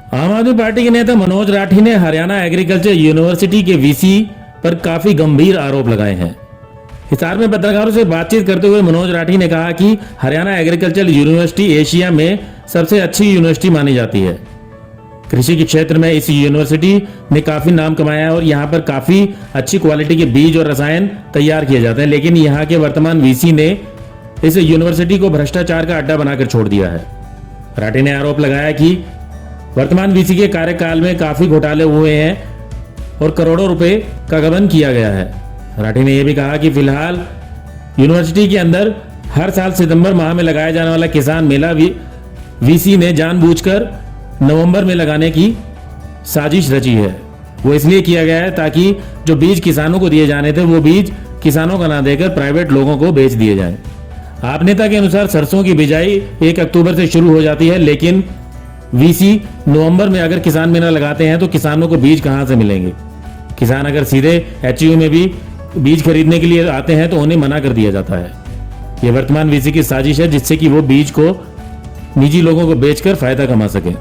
आम आदमी पार्टी के नेता मनोज राठी ने हरियाणा एग्रीकल्चर यूनिवर्सिटी के वीसी पर काफी गंभीर आरोप लगाए हैं। हिसार में पत्रकारों से बातचीत करते हुए मनोज राठी ने कहा कि हरियाणा एग्रीकल्चर यूनिवर्सिटी एशिया में सबसे अच्छी यूनिवर्सिटी मानी जाती है। कृषि के क्षेत्र में इस यूनिवर्सिटी ने काफी नाम कमाया है और यहाँ पर काफी अच्छी क्वालिटी के बीज और रसायन तैयार किए जाते हैं, लेकिन यहाँ के वर्तमान वीसी ने इस यूनिवर्सिटी को भ्रष्टाचार का अड्डा बनाकर छोड़ दिया है। राठी ने आरोप लगाया कि वर्तमान वीसी के कार्यकाल में काफी घोटाले हुए हैं और करोड़ों रुपए का गबन किया गया है। राठी ने यह भी कहा कि फिलहाल यूनिवर्सिटी के अंदर हर साल सितंबर माह में लगाया जाने वाला किसान मेला वीसी ने जानबूझकर नवंबर में लगाने की साजिश रची है। वो इसलिए किया गया है ताकि जो बीज किसानों को दिए जाने थे वो बीज किसानों का ना देकर प्राइवेट लोगों को बेच दिए जाएं। आप नेता के अनुसार सरसों की बिजाई 1 अक्टूबर से शुरू हो जाती है, लेकिन वीसी नवंबर में अगर किसान मेला लगाते हैं तो किसानों को बीज कहां से मिलेंगे? किसान अगर सीधे एचयू में भी बीज खरीदने के लिए आते हैं तो उन्हें मना कर दिया जाता है। यह वर्तमान वीसी की साजिश है जिससे कि वो बीज को निजी लोगों को बेचकर फायदा कमा सके।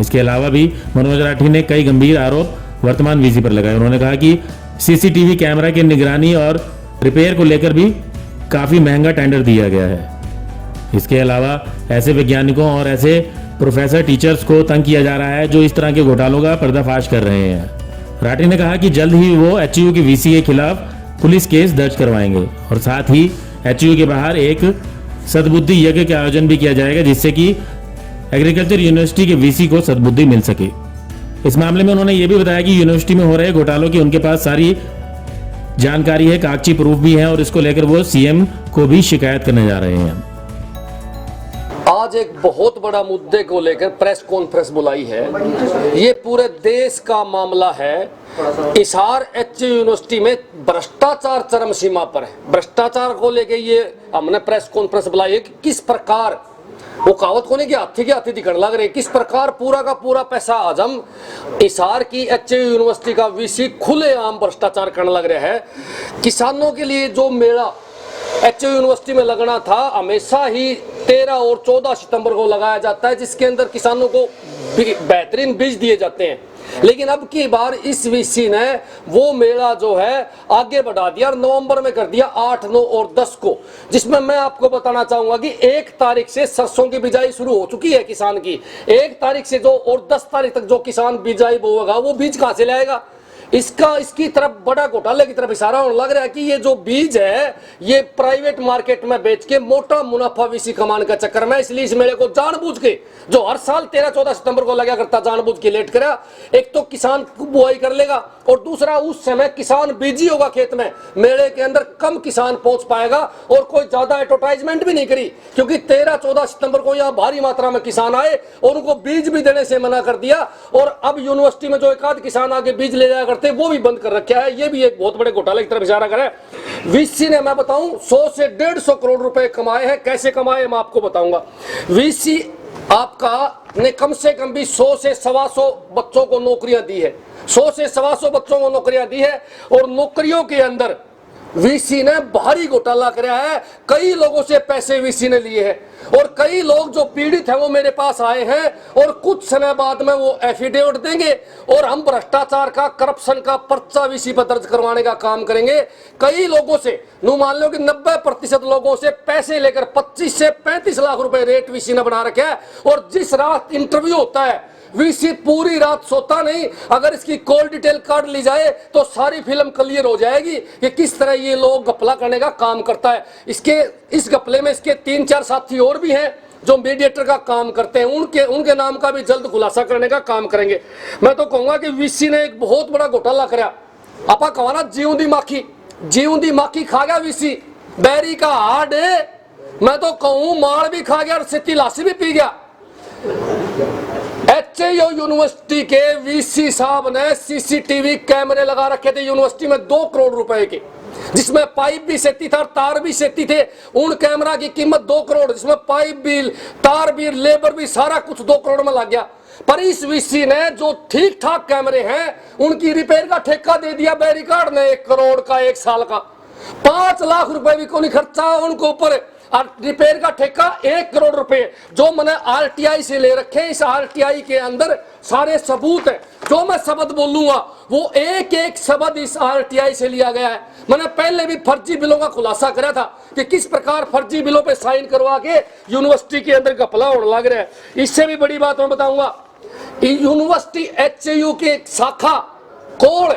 इसके अलावा भी मनोज राठी ने कई गंभीर आरोप वर्तमान वीसी पर लगाए। उन्होंने कहा कि सीसीटीवी कैमरा की निगरानी और रिपेयर को लेकर भी काफी महंगा टेंडर दिया गया है। इसके अलावा ऐसे वैज्ञानिकों और ऐसे प्रोफेसर टीचर्स को तंग किया जा रहा है जो इस तरह के घोटालों का पर्दाफाश कर रहे हैं। राठी ने कहा कि जल्द ही वो एचयू की वीसी के खिलाफ पुलिस केस दर्ज करवाएंगे और साथ ही एचयू के बाहर एक सद्बुद्धि यज्ञ का आयोजन भी किया जाएगा जिससे कि एग्रीकल्चर यूनिवर्सिटी के वीसी को सद्बुद्धि मिल सके। इस मामले में उन्होंने ये भी बताया कि यूनिवर्सिटी में हो रहे घोटालों की उनके पास सारी जानकारी है, कागजी प्रूफ भी है और इसको लेकर वो सीएम को भी शिकायत करने जा रहे हैं। आज एक बहुत बड़ा मुद्दे को लेकर प्रेस कॉन्फ्रेंस बुलाई है। ये पूरे देश का मामला है। हिसार एचयू यूनिवर्सिटी में भ्रष्टाचार चरम सीमा पर है। भ्रष्टाचार को लेकर ये हमने प्रेस कॉन्फ्रेंस बुलाई है कि किस प्रकार वो कहावत को नहीं कि हाथी के हाथी दिखने लग रहे, किस प्रकार पूरा का पूरा पैसा आजम हिसार की एचयू यूनिवर्सिटी का वीसी खुलेआम भ्रष्टाचार करने लग रहा है। किसानों के लिए जो मेला एचयू यूनिवर्सिटी में लगना था हमेशा ही 13 और 14 सितंबर को लगाया जाता है, जिसके अंदर किसानों को बेहतरीन बीज दिए जाते हैं। लेकिन अब की बार इस वीसी ने वो मेला जो है आगे बढ़ा दिया और नवंबर में कर दिया 8, 9 और 10 को, जिसमें मैं आपको बताना चाहूंगा कि 1 तारीख से सरसों की बिजाई शुरू हो चुकी है किसान की। 1 तारीख से जो और 10 तारीख तक जो किसान बिजाई बोएगा वो बीज कहां से लाएगा? इसकी तरफ बड़ा घोटाले की तरफ इशारा होने लग रहा है कि ये जो बीज है ये प्राइवेट मार्केट में बेच के मोटा मुनाफा वीसी कमाने का चक्कर में, इसलिए इस मेले को जानबूझ के जो हर साल 13-14 सितंबर को लगा करता जानबूझ के लेट करा। एक तो किसान बुआई कर लेगा और दूसरा उस समय किसान बिजी होगा खेत में, मेले के अंदर कम किसान पहुंच पाएगा और कोई ज्यादा एडवर्टाइजमेंट भी नहीं करी क्योंकि 13-14 सितंबर को यहाँ भारी मात्रा में किसान आए और उनको बीज भी देने से मना कर दिया। और अब यूनिवर्सिटी में जो एक आध किसान आगे बीज ले जाया करते वो भी बंद कर रखा है। ये भी एक बहुत बड़े घोटाले की तरफ इशारा करे। वीसी ने मैं बताऊं 100 से 150 करोड़ रुपए कमाए हैं। कैसे कमाए मैं आपको बताऊंगा। वीसी आपका ने कम से कम भी 100 से 125 बच्चों को नौकरियां दी है। 100 से 125 बच्चों को नौकरियां दी है और नौकरियों के अंदर वीसी ने भारी घोटाला कराया है। कई लोगों से पैसे वीसी ने लिए हैं और कई लोग जो पीड़ित हैं वो मेरे पास आए हैं और कुछ समय बाद में वो एफिडेविट देंगे और हम भ्रष्टाचार का, करप्शन का पर्चा वीसी पर दर्ज करवाने का काम करेंगे। कई लोगों से मान लो कि 90% लोगों से पैसे लेकर 25 से 35 लाख रुपए रेट वीसी ने बना रखा है। और जिस रात इंटरव्यू होता है वीसी पूरी रात सोता नहीं। अगर इसकी कॉल डिटेल काट ली जाए तो सारी फिल्म क्लियर हो जाएगी कि किस तरह ये लोग घपला करने का काम करता है। इस घपले में इसके 3-4 साथी और भी हैं जो मीडिएटर का काम करते हैं। उनके नाम का भी जल्द खुलासा करने का काम करेंगे। मैं तो कहूंगा कि वीसी ने एक बहुत बड़ा घोटाला कराया। आपा कहना जीव दी माखी खा गया वीसी। बैरी का हार्ड है, मैं तो कहूं माल भी खा गया और सिटी लासी भी पी गया। एचयू यूनिवर्सिटी के वीसी साहब ने सीसीटीवी कैमरे लगा रखे थे यूनिवर्सिटी में 2 करोड़ रुपए के, जिसमें पाइप भी सेती था, तार भी सेती थे। उन कैमरा की कीमत 2 करोड़, जिसमें पाइप बिल, तार बिल, लेबर भी सारा कुछ 2 करोड़ में लग गया। पर इस वीसी ने जो ठीक ठाक कैमरे हैं उनकी रिपेयर का ठेका दे दिया बैरिकार्ड ने 1 करोड़ का 1 साल का। 5 लाख रुपए भी कोई खर्चा उनको ऊपर और रिपेयर का ठेका 1 करोड़ रुपए जो मैंने आरटीआई से ले रखे हैं। इस आरटीआई के अंदर सारे सबूत है। जो मैं शब्द बोलूंगा वो एक एक शब्द इस आरटीआई से लिया गया है। मैंने पहले भी फर्जी बिलों का खुलासा करा था कि किस प्रकार फर्जी बिलों पे साइन करवा के यूनिवर्सिटी के अंदर घपला होने लग रहा है। इससे भी बड़ी बात मैं बताऊंगा, यूनिवर्सिटी एचयू की एक शाखा कोल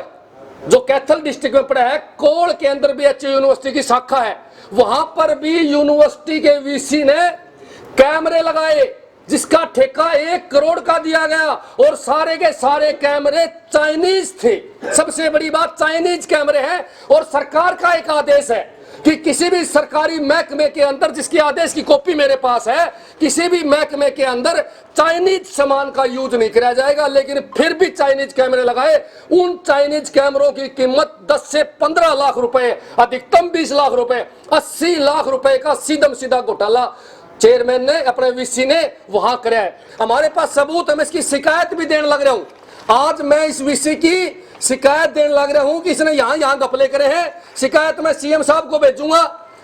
जो कैथल डिस्ट्रिक्ट में पड़ा है, कोल के अंदर भी एचयू यूनिवर्सिटी की शाखा है। वहां पर भी यूनिवर्सिटी के वीसी ने कैमरे लगाए जिसका ठेका 1 करोड़ का दिया गया और सारे के सारे कैमरे चाइनीज थे। सबसे बड़ी बात चाइनीज कैमरे हैं और सरकार का एक आदेश है कि किसी भी सरकारी महकमे के अंदर, जिसकी आदेश की कॉपी मेरे पास है, किसी भी महकमे के अंदर चाइनीज सामान का यूज नहीं किया जाएगा। लेकिन फिर भी चाइनीज कैमरे लगाए। उन चाइनीज कैमरों की कीमत 10 से 15 लाख रुपए, अधिकतम 20 लाख रुपए, 80 लाख रुपए का सीधम सीधा घोटाला चेयरमैन ने, अपने वीसी ने वहां कराया है। हमारे पास सबूत है, मैं इसकी शिकायत भी देने लग रहा हूं। आज मैं इस वीसी की शिकायत देने लग रहा हूं कि इसने यहां घपले करे हैं। शिकायत मैं सीएम साहब को भेजूंगा,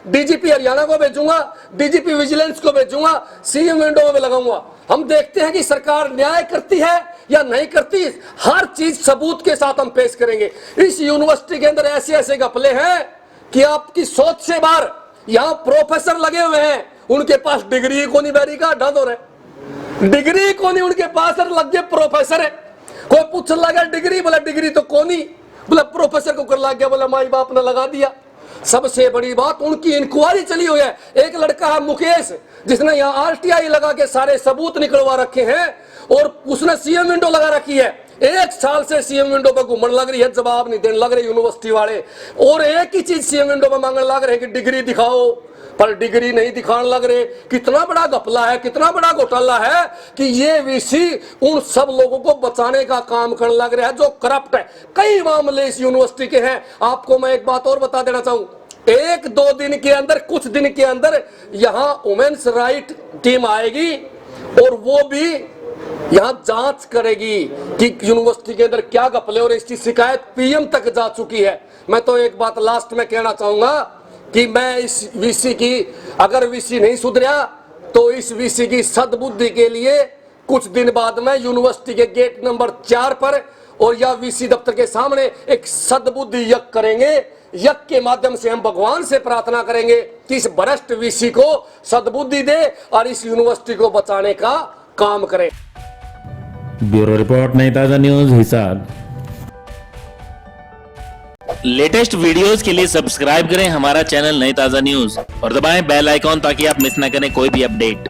डीजीपी हरियाणा को भेजूंगा, डीजीपी विजिलेंस को भेजूंगा, सीएम विंडो में लगाऊंगा। हम देखते हैं कि सरकार न्याय करती है या नहीं करती। हर चीज सबूत के साथ हम पेश करेंगे। इस यूनिवर्सिटी के अंदर ऐसे ऐसे घपले हैं कि आपकी सोच से बाहर। यहां प्रोफेसर लगे हुए हैं, उनके पास डिग्री को नहीं, बैरी का ढंग हो रहा है, डिग्री को नहीं उनके पास, लग गए प्रोफेसर है। कोई पूछ लगा डिग्री, बोला डिग्री तो कोनी, बोला प्रोफेसर को कर लग गया, बोला माई बाप ने लगा दिया। सबसे बड़ी बात, उनकी इंक्वायरी चली हुई है। एक लड़का है मुकेश, जिसने यहाँ आरटीआई लगा के सारे सबूत निकलवा रखे हैं और उसने सीएम विंडो लगा रखी है। 1 साल से सीएम विंडो पर घूमने लग रही है, जवाब नहीं देने लग रहे यूनिवर्सिटी वाले। और एक ही चीज सीएम विंडो पर मांगने लग रहे कि डिग्री दिखाओ, पर डिग्री नहीं दिखाने लग रहे। कितना बड़ा घपला है, कितना बड़ा घोटाला है कि ये वीसी उन सब लोगों को बचाने का काम करने लग रहा है जो करप्ट है। कई मामले इस यूनिवर्सिटी के हैं। आपको मैं एक बात और बता देना चाहूं, 1-2 दिन के अंदर, कुछ दिन के अंदर यहां वुमेन्स राइट टीम आएगी और वो भी यहां जांच करेगी कि यूनिवर्सिटी के अंदर क्या घपले, और इसकी शिकायत पीएम तक जा चुकी है। मैं तो एक बात लास्ट में कहना चाहूंगा कि मैं इस वीसी की, अगर वीसी नहीं सुधरा तो इस वीसी की सद्बुद्धि के लिए कुछ दिन बाद में यूनिवर्सिटी के गेट नंबर 4 पर और या वीसी दफ्तर के सामने एक सद्बुद्धि यज्ञ करेंगे। यज्ञ के माध्यम से हम भगवान से प्रार्थना करेंगे कि इस भ्रष्ट वीसी को सद्बुद्धि दे और इस यूनिवर्सिटी को बचाने का काम करे। ब्यूरो रिपोर्ट, नई ताजा न्यूज, हिसार। लेटेस्ट वीडियोस के लिए सब्सक्राइब करें हमारा चैनल नई ताजा न्यूज और दबाएं बेल आइकॉन ताकि आप मिस ना करें कोई भी अपडेट।